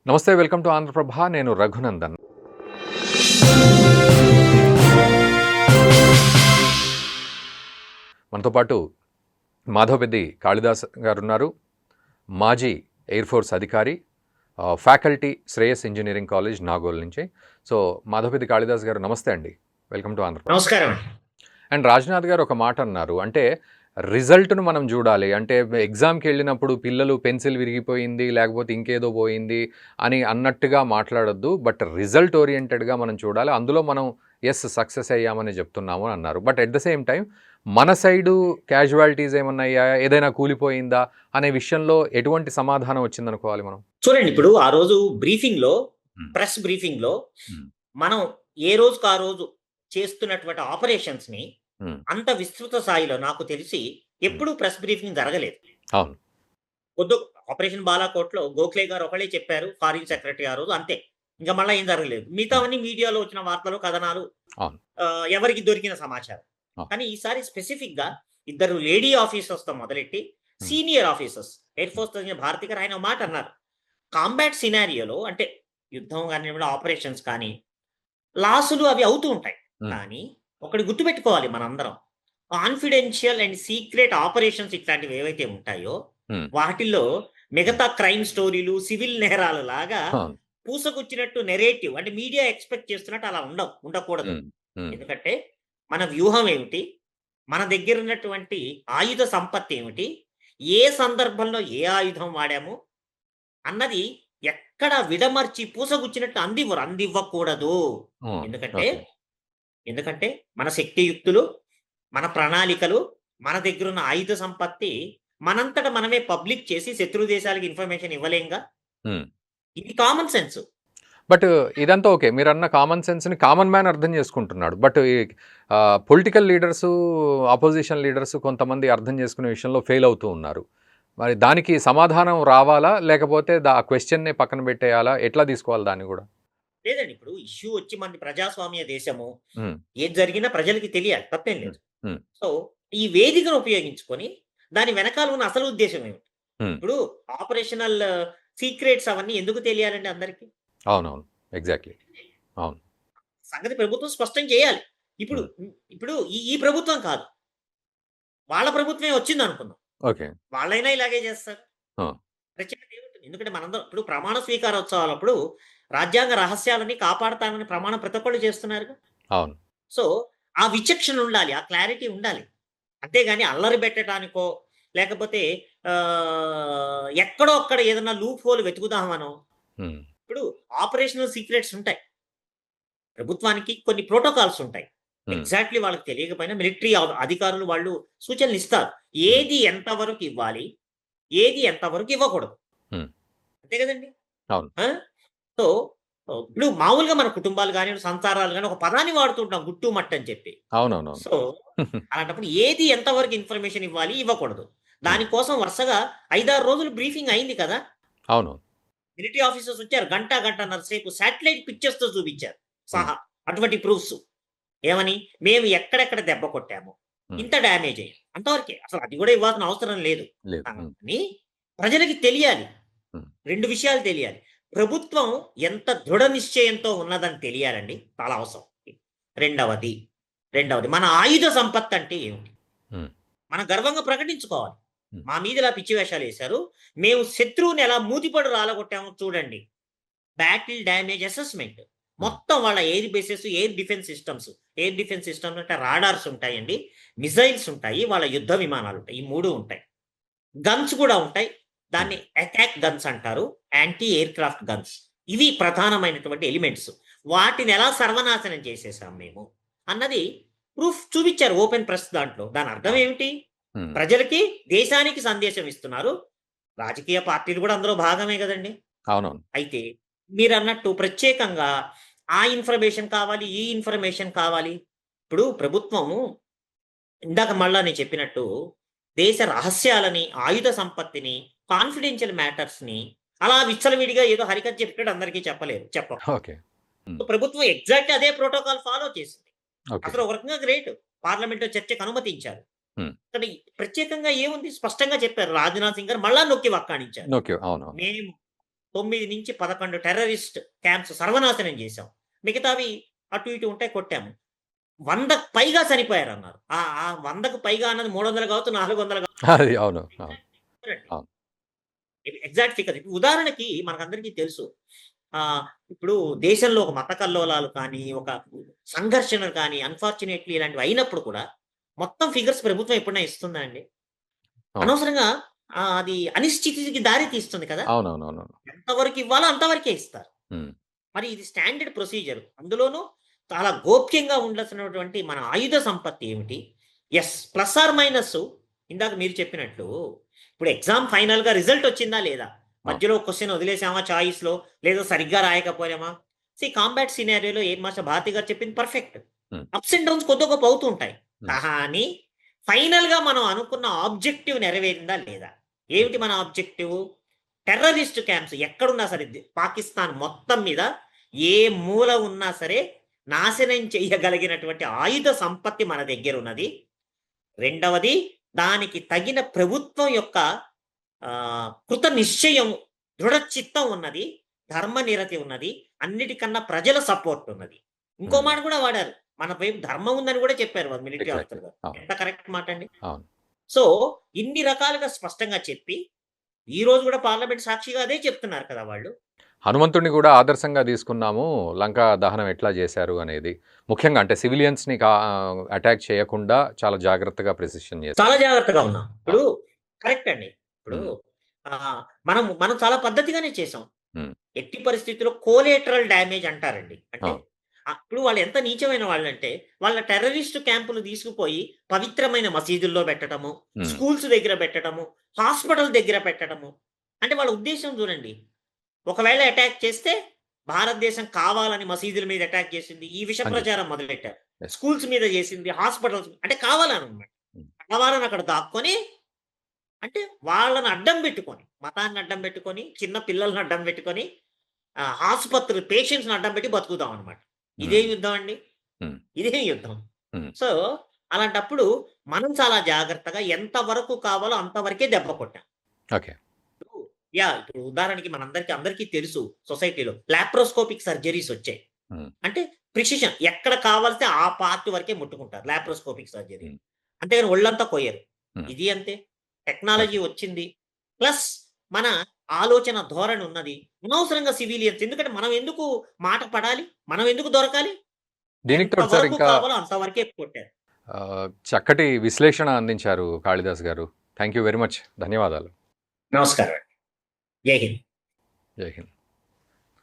నమస్తే, welcome to Andhraprabha. నేను రఘునందన్. మనతో పాటు మాధవపెద్ది కాళిదాస్ గారు ఉన్నారు. మాజీ ఎయిర్ ఫోర్స్ అధికారి, faculty, Shreyas engineering college, Nagole నుంచి. సో మాధవపెద్ది కాళిదాస్ గారు నమస్తే అండి, వెల్కమ్ టు ఆంధ్రప్రభ. నమస్కారం. అండ్ రాజ్నాథ్ గారు ఒక మాట అన్నారు, అంటే రిజల్ట్ను మనం చూడాలి. అంటే ఎగ్జామ్కి వెళ్ళినప్పుడు పిల్లలు పెన్సిల్ విరిగిపోయింది లేకపోతే ఇంకేదో పోయింది అని అన్నట్టుగా మాట్లాడొద్దు, బట్ రిజల్ట్ ఓరియంటెడ్గా మనం చూడాలి. అందులో మనం సక్సెస్ అయ్యామని చెప్తున్నాము అని అన్నారు. But at the same time మన సైడు క్యాజువాలిటీస్ ఏమన్నా అయ్యాయా, ఏదైనా కూలిపోయిందా అనే విషయంలో ఎటువంటి సమాధానం వచ్చిందనుకోవాలి మనం? చూడండి, ఇప్పుడు ఆ రోజు బ్రీఫింగ్లో, ప్రెస్ బ్రీఫింగ్లో మనం ఏ రోజుకు ఆ రోజు చేస్తున్నటువంటి ఆపరేషన్స్ని అంత విస్తృత స్థాయిలో నాకు తెలిసి ఎప్పుడూ ప్రెస్ బ్రీఫింగ్ జరగలేదు. అవును. కొద్దు ఆపరేషన్ బాలాకోట్లో గోఖలే గారు ఒకళ్ళే చెప్పారు, ఫారిన్ సెక్రటరీ ఆ రోజు, అంతే. ఇంకా మళ్ళీ ఏం జరగలేదు. మిగతావన్నీ మీడియాలో వచ్చిన వార్తలు, కథనాలు, ఎవరికి దొరికిన సమాచారం. కానీ ఈసారి స్పెసిఫిక్ గా ఇద్దరు లేడీ ఆఫీసర్స్ తో మొదలెట్టి senior officers, air force Bharati గారు ఆయన మాట అన్నారు, కాంబాట్ సినారియోలో అంటే యుద్ధం కానీ ఆపరేషన్స్ కానీ లాసులు అవి అవుతూ ఉంటాయి. కానీ ఒకటి గుర్తుపెట్టుకోవాలి మనందరం, కాన్ఫిడెన్షియల్ అండ్ సీక్రెట్ ఆపరేషన్స్ ఇట్లాంటివి ఏవైతే ఉంటాయో వాటిల్లో మిగతా క్రైమ్ స్టోరీలు, సివిల్ నేరాలు లాగా పూసకొచ్చినట్టు నెరేటివ్ అంటే మీడియా ఎక్స్పెక్ట్ చేస్తున్నట్టు అలా ఉండకూడదు. ఎందుకంటే మన వ్యూహం ఏమిటి, మన దగ్గర ఉన్నటువంటి ఆయుధ సంపత్తి ఏమిటి, ఏ సందర్భంలో ఏ ఆయుధం వాడాము అన్నది ఎక్కడ విడమర్చి పూసగుచ్చినట్టు అందివ్వకూడదు. ఎందుకంటే మన శక్తియుక్తులు, మన ప్రణాళికలు, మన దగ్గర ఉన్న ఆయుధ సంపత్తి మనంతట మనమే పబ్లిక్ చేసి శత్రు దేశాలకు ఇన్ఫర్మేషన్ ఇవ్వలేంగా. ఇది కామన్ సెన్స్. బట్ ఇదంతా ఓకే, మీరు అన్న కామన్ సెన్స్ని కామన్ మ్యాన్ అర్థం చేసుకుంటున్నాడు. బట్ ఈ పొలిటికల్ లీడర్సు, ఆపోజిషన్ లీడర్స్ కొంతమంది అర్థం చేసుకునే విషయంలో ఫెయిల్ అవుతూ ఉన్నారు. మరి దానికి సమాధానం రావాలా, లేకపోతే ఆ క్వశ్చన్ని పక్కన పెట్టేయాలా, ఎట్లా తీసుకోవాలి దాన్ని కూడా? లేదండి, ఇప్పుడు ఇష్యూ వచ్చి మన ప్రజాస్వామ్య దేశము, ఏది జరిగినా ప్రజలకి తెలియాలి, తప్పేం లేదు. సో ఈ వేదికను ఉపయోగించుకొని దాని వెనకాల ఉన్న అసలు ఉద్దేశం ఏమిటి? ఇప్పుడు ఆపరేషనల్ సీక్రెట్స్ అవన్నీ ఎందుకు తెలియాలండి అందరికి? అవునవును, ఎగ్జాక్ట్లీ. అవును, సంగతి ప్రభుత్వం స్పష్టం చేయాలి. ఇప్పుడు ఇప్పుడు ఈ ప్రభుత్వం కాదు, వాళ్ళ ప్రభుత్వమే వచ్చింది అనుకుందాం, ఓకే, వాళ్ళైనా ఇలాగే చేస్తారు. ప్రత్యేకత ఏముంటుంది? ఎందుకంటే మనందరం ఇప్పుడు ప్రమాణ స్వీకారోత్సవాలప్పుడు రాజ్యాంగ రహస్యాలని కాపాడతానని ప్రమాణం ప్రతి ఒక్కళ్ళు చేస్తున్నారు. అవును. సో ఆ విచక్షణ ఉండాలి, ఆ క్లారిటీ ఉండాలి. అంతేగాని అల్లరి పెట్టడానికో లేకపోతే ఎక్కడో అక్కడ ఏదైనా లూప్ హోల్ వెతుకుదామనో. ఇప్పుడు ఆపరేషనల్ సీక్రెట్స్ ఉంటాయి, ప్రభుత్వానికి కొన్ని ప్రోటోకాల్స్ ఉంటాయి. ఎగ్జాక్ట్లీ వాళ్ళకి తెలియకపోయినా మిలిటరీ అధికారులు వాళ్ళు సూచనలు ఇస్తారు, ఏది ఎంతవరకు ఇవ్వాలి, ఏది ఎంతవరకు ఇవ్వకూడదు. అంతే కదండి. సో ఇప్పుడు మామూలుగా మన కుటుంబాలు కానీ, సంసారాలు కానీ ఒక పదాన్ని వాడుతుంటాం, గుట్టు మట్టు అని చెప్పి. అవునవును. సో అలాంటప్పుడు ఏది ఎంతవరకు ఇన్ఫర్మేషన్ ఇవ్వాలి, ఇవ్వకూడదు, దానికోసం వరుసగా 5-6 రోజులు బ్రీఫింగ్ అయింది కదా. అవును. మిలిటరీ ఆఫీసర్స్ వచ్చారు, గంటన్నర సేపు శాటిలైట్ పిక్చర్స్ తో చూపించారు సహా, అటువంటి ప్రూఫ్స్. ఏమని, మేము ఎక్కడెక్కడ దెబ్బ కొట్టాము, ఇంత డ్యామేజ్ అయ్యాం, అంతవరకే. అసలు అది కూడా ఇవ్వాల్సిన అవసరం లేదు. కానీ ప్రజలకి తెలియాలి, 2 విషయాలు తెలియాలి. ప్రభుత్వం ఎంత దృఢ నిశ్చయంతో ఉన్నదని తెలియాలండి, చాలా అవసరం. రెండవది మన ఆయుధ సంపత్తి అంటే ఏమిటి, మనం గర్వంగా ప్రకటించుకోవాలి. మా మీద ఇలా పిచ్చి వేషాలు వేశారు, మేము శత్రువుని ఎలా మూతిపడు రాలగొట్టామో చూడండి. బ్యాటిల్ డ్యామేజ్ అసెస్మెంట్ మొత్తం వాళ్ళ air bases, air defence systems అంటే రాడార్స్ ఉంటాయండి, మిసైల్స్ ఉంటాయి, వాళ్ళ యుద్ధ విమానాలు ఉంటాయి, ఈ 3 ఉంటాయి. గన్స్ కూడా ఉంటాయి, దాన్ని అటాక్ గన్స్ అంటారు, యాంటీ ఎయిర్ క్రాఫ్ట్ గన్స్. ఇవి ప్రధానమైనటువంటి ఎలిమెంట్స్. వాటిని ఎలా సర్వనాశనం చేసేసాం మేము అన్నది ప్రూఫ్ చూపించారు ఓపెన్ ప్రెస్ దాంట్లో. దాని అర్థం ఏమిటి? ప్రజలకి, దేశానికి సందేశం ఇస్తున్నారు. రాజకీయ పార్టీలు కూడా అందులో భాగమే కదండి. అవునవును. అయితే మీరు అన్నట్టు ప్రత్యేకంగా ఆ ఇన్ఫర్మేషన్ కావాలి, ఈ ఇన్ఫర్మేషన్ కావాలి. ఇప్పుడు ప్రభుత్వము ఇందాక మళ్ళా నేను చెప్పినట్టు దేశ రహస్యాలని, ఆయుధ సంపత్తిని, కాన్ఫిడెన్షియల్ మ్యాటర్స్ ని అలా విచ్చలవిడిగా ఏదో హరికథ చెప్పినట్టు అందరికీ ప్రభుత్వం ఎగ్జాక్ట్ అదే ప్రోటోకాల్ ఫాలో చేసింది. అసలు ఒక రకంగా గ్రేట్. పార్లమెంట్ లో చర్చకు అనుమతించారు. కానీ ప్రత్యేకంగా ఏముంది, స్పష్టంగా చెప్పారు. రాజ్నాథ్ సింగ్ గారు మళ్ళా నొక్కి వక్కాణించారు, మేము 9 నుంచి 11 టెర్రరిస్ట్ క్యాంప్స్ సర్వనాశనం చేశాం. మిగతావి అటు ఇటు ఉంటే కొట్టాము. 100కు పైగా చనిపోయారన్నారు. ఆ ఆ 100కు పైగా అన్నది 300 కావచ్చు, 400 అది అవును. అవును. అవును. Exact figure. ఇప్పుడు ఉదాహరణకి మనకందరికీ తెలుసు. ఇప్పుడు దేశంలో ఒక మత కల్లోలాలు కానీ, ఒక సంఘర్షణలు కానీ అన్‌ఫార్చునేట్‌లీ ఇలాంటివి అయినప్పుడు కూడా మొత్తం ఫిగర్స్ ప్రభుత్వం ఎప్పుడైనా ఇస్తుందా అండి? అవును. అనవసరంగా అది అనిశ్చితికి దారి తీస్తుంది కదా! అవునవునవును. ఎంతవరకు ఇవ్వాలో అంతవరకే ఇస్తారు. హ్మ్. మరి ఇది స్టాండర్డ్ ప్రొసీజర్. అందులోనూ చాలా గోప్యంగా ఉండాల్సినటువంటి మన ఆయుధ సంపత్తి ఏమిటి? యెస్. ప్లస్ ఆర్ మైనస్ ఇందాక మీరు చెప్పినట్లు ఇప్పుడు ఎగ్జామ్ ఫైనల్‌గా రిజల్ట్ వచ్చిందా లేదా? అవును. మధ్యలో క్వెషన్ వదిలేసామా చాయిస్‌లో లేదా సరిగ్గా రాయకపోయామా? కాంబాట్ సినారియోలో ఏం మాస్టర్ భారతి గారు చెప్పింది పర్ఫెక్ట్. హ్మ్. అప్స్ అండ్ డౌన్స్ కొద్దో గొప్పో అవుతూ ఉంటాయి. హ్మ్. కానీ ఫైనల్‌గా మనం అనుకున్న ఆబ్జెక్టివ్ నెరవేరిందా లేదా? ఏమిటి మన ఆబ్జెక్టివ్? టెర్రరిస్ట్ క్యాంప్స్ ఎక్కడున్నా సరే పాకిస్తాన్ మొత్తం మీద ఏ మూల ఉన్నా సరే నాశనం చేయగలిగినటువంటి ఆయుధ సంపత్తి మన దగ్గరున్నది. రెండవది దానికి తగిన ప్రభుత్వం యొక్క కృత నిశ్చయం, దృఢ చిత్తం ఉన్నది. ధర్మనిరతి ఉన్నది. అన్నిటికన్నా ప్రజల సపోర్ట్ ఉన్నది. ఇంకో హ్మ్. మాట కూడా వాడారు. మన వైపు ధర్మం ఉందని కూడా చెప్పారు వాళ్ళు మిలిటరీ ఎగ్జాక్ట్‌లీ. ఆఫీసర్ గారు. అవును. ఎంత కరెక్ట్ మాట అండి. అవును. సో, ఇన్ని రకాలుగా స్పష్టంగా చెప్పి, ఈ రోజు కూడా పార్లమెంట్ సాక్షిగా అదే చెప్తున్నారు కదా వాళ్ళు. హనుమంతుడిని గూడా ఆదర్శంగా తీసుకున్నాము. లంకా దహనం ఎట్లా జేశారు అనేది. ముఖ్యంగా అంటే సివిలియన్స్‌ని అటాక్ చేయకుండా చాలా జాగ్రత్తగా ప్రిసిషన్ చాలా చేశారు. జాగ్రత్తగా ఉన్నాం. ఇప్పుడు అవును. కరెక్ట్ అండి. ఇప్పుడు హ్మ్. మనం చాలా పద్ధతిగానే చేసాం. హ్మ్. ఎట్టి పరిస్థితిలో కోలేటరల్ డ్యామేజ్ అంటారండి. అంటే అవును. ఇప్పుడు వాళ్ళు ఎంత నీచమైన వాళ్ళంటే, వాళ్ళ టెర్రరిస్ట్ క్యాంపులు తీసుకుపోయి పవిత్రమైన మసీదుల్లో పెట్టడము, హ్మ్. స్కూల్స్ దగ్గర పెట్టడము, హాస్పిటల్ దగ్గర పెట్టడము. అంటే వాళ్ళ ఉద్దేశ్యం చూడండి. ఒకవేళ అటాక్ చేస్తే భారతదేశం కావాలని మసీదుల మీద అటాక్ చేసింది. ఈ విష అని ప్రచారం చెప్పారు. మొదలెట్టారు. యెస్. స్కూల్స్ మీద చేసింది. హాస్పిటల్స్ అంటే కావాలనమాట. హ్మ్. కావాలని అక్కడ దాక్కొని అంటే వాళ్ళని అడ్డం పెట్టుకొని, మతాన్ని అడ్డం పెట్టుకొని, చిన్న పిల్లల్ని అడ్డం పెట్టుకొని, ఆసుపత్రులు పేషెంట్స్‌ని అడ్డం పెట్టి బతుకుదాం అన్నమాట. ఇదేం హ్మ్. యుద్ధం అండి? హ్మ్. ఇదేం యుద్ధం? హ్మ్. సో, అలాంటప్పుడు మనం చాలా జాగ్రత్తగా ఎంత వరకు కావాలో అంతవరకే దెబ్బ కొట్టాం. ఓకే. ఇప్పుడు ఇప్పుడు ఉదాహరణకి అందరికీ తెలుసు సొసైటీలో లాప్రోస్కోపిక్ సర్జరీస్ వచ్చాయి. హ్మ్. అంటే ప్రిసిషన్ ఎక్కడ కావాలితే ఆ పార్ట్ వరకే ముట్టుకుంటారు. Laparoscopic surgery. హ్మ్. అంతేగాని ఒళ్ళంతా కొయ్యరు. హ్మ్. ఇది అంతే. ఓకే. టెక్నాలజీ వచ్చింది. ప్లస్ మన ఆలోచన ధోరణి ఉన్నది. అనవసరంగా సివిలియన్స్ ఎందుకంటే మనం ఎందుకు మాట పడాలి? మనం ఎందుకు దొరకాలి? దీనికి ఎంత తోడు సార్ వరకు ఇంకా కావాలో అంతవరకే కొట్టారు. చక్కటి విశ్లేషణ అందించారు కాళిదాస్ గారు. Thank you very much. ధన్యవాదాలు. నమస్కారం అండి. జై హింద్. జై హింద్.